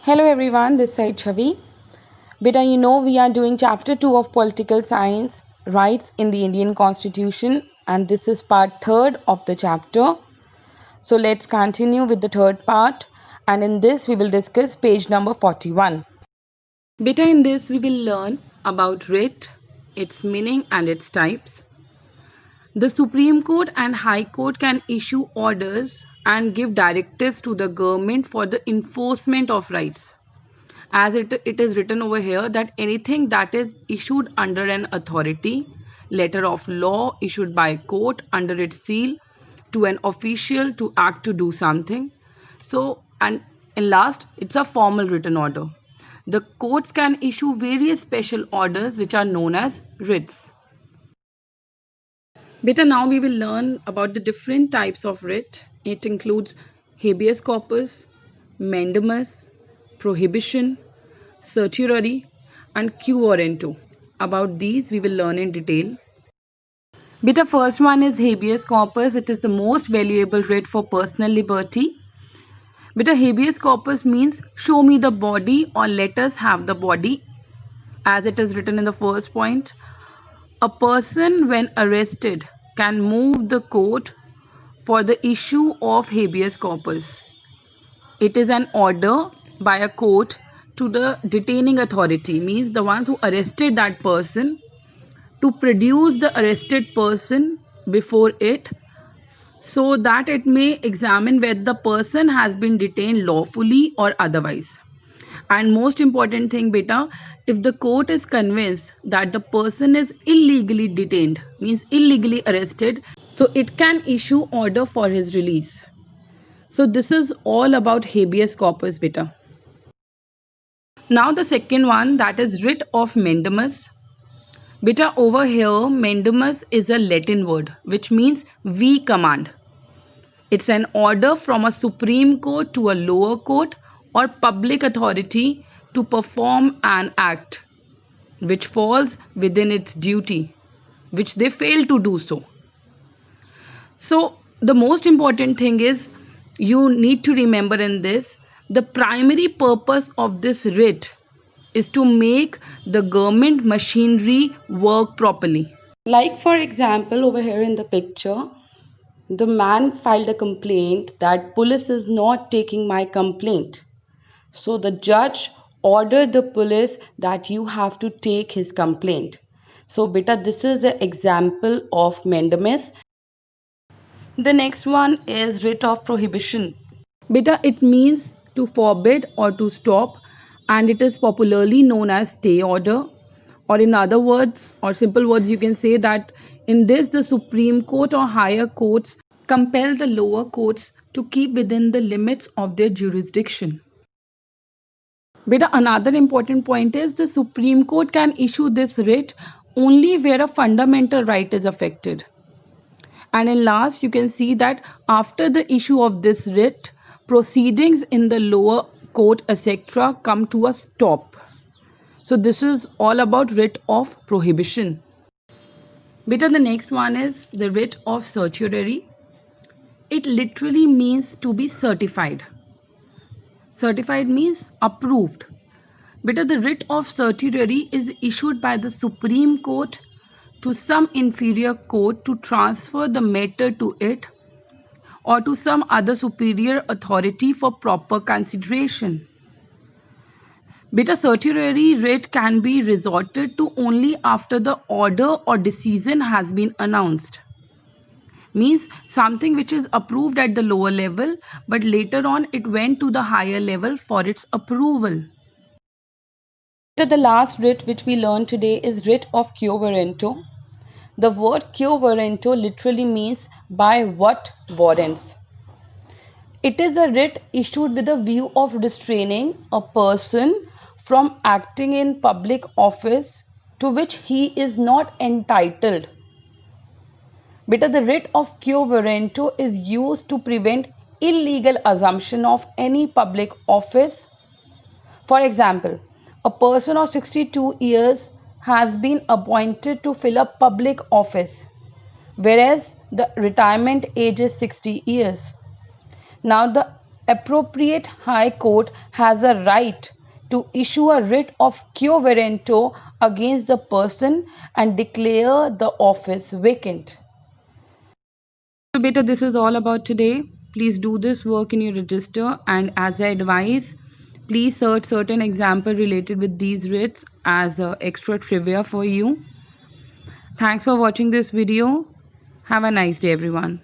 Hello everyone, this side Chavi. Beta, we are doing chapter 2 of Political Science, Rights in the Indian Constitution, and this is part 3rd of the chapter. So let's continue with the third part, and in this we will discuss page number 41. Beta, in this we will learn about writ, its meaning and its types. The Supreme Court and High Court can issue orders and give directives to the government for the enforcement of rights. As it is written over here that anything that is issued under an authority, letter of law issued by a court under its seal to an official to act to do something. So, and in last, it's a formal written order. The courts can issue various special orders which are known as writs. Beta, now we will learn about the different types of writ. It includes habeas corpus, mandamus, prohibition, certiorari and quo warranto. About these we will learn in detail. Beta, first one is habeas corpus. It is the most valuable writ for personal liberty. Beta, habeas corpus means show me the body or let us have the body. As it is written in the first point, a person when arrested can move the court for the issue of habeas corpus. It is an order by a court to the detaining authority, means the ones who arrested that person, to produce the arrested person before it so that it may examine whether the person has been detained lawfully or otherwise. And most important thing, beta, if the court is convinced that the person is illegally detained, means illegally arrested, so it can issue order for his release. So this is all about habeas corpus, beta. Now the second one, that is writ of mandamus. Beta, over here mandamus is a Latin word which means we command. It's an order from a Supreme Court to a lower court or public authority to perform an act which falls within its duty, which they fail to do so. So the most important thing is you need to remember in this, the primary purpose of this writ is to make the government machinery work properly. Like for example, over here in the picture, the man filed a complaint that police is not taking my complaint. So the judge ordered the police that you have to take his complaint. So beta, this is an example of mandamus. The next one is writ of prohibition. Beta, it means to forbid or to stop, and it is popularly known as stay order, or in other words or simple words you can say that in this the Supreme Court or higher courts compel the lower courts to keep within the limits of their jurisdiction. Beta, another important point is the Supreme Court can issue this writ only where a fundamental right is affected. And in last, you can see that after the issue of this writ, proceedings in the lower court etc. come to a stop. So this is all about writ of prohibition. Beta, the next one is the writ of certiorari. It literally means to be certified. Certified means approved. Beta, the writ of certiorari is issued by the Supreme Court to some inferior court to transfer the matter to it or to some other superior authority for proper consideration. Beta, certiorari writ can be resorted to only after the order or decision has been announced. Means something which is approved at the lower level but later on it went to the higher level for its approval. The last writ which we learned today is writ of quo warranto. The word quo warranto literally means by what warrants. It is a writ issued with a view of restraining a person from acting in public office to which he is not entitled. Beta, the writ of quo warranto is used to prevent illegal assumption of any public office. For example, a person of 62 years has been appointed to fill a public office, whereas the retirement age is 60 years. Now the appropriate high court has a right to issue a writ of quo warranto against the person and declare the office vacant. So beta, this is all about today. Please do this work in your register, and as I advise, please search certain example related with these writs as extra trivia for you. Thanks for watching this video. Have a nice day everyone.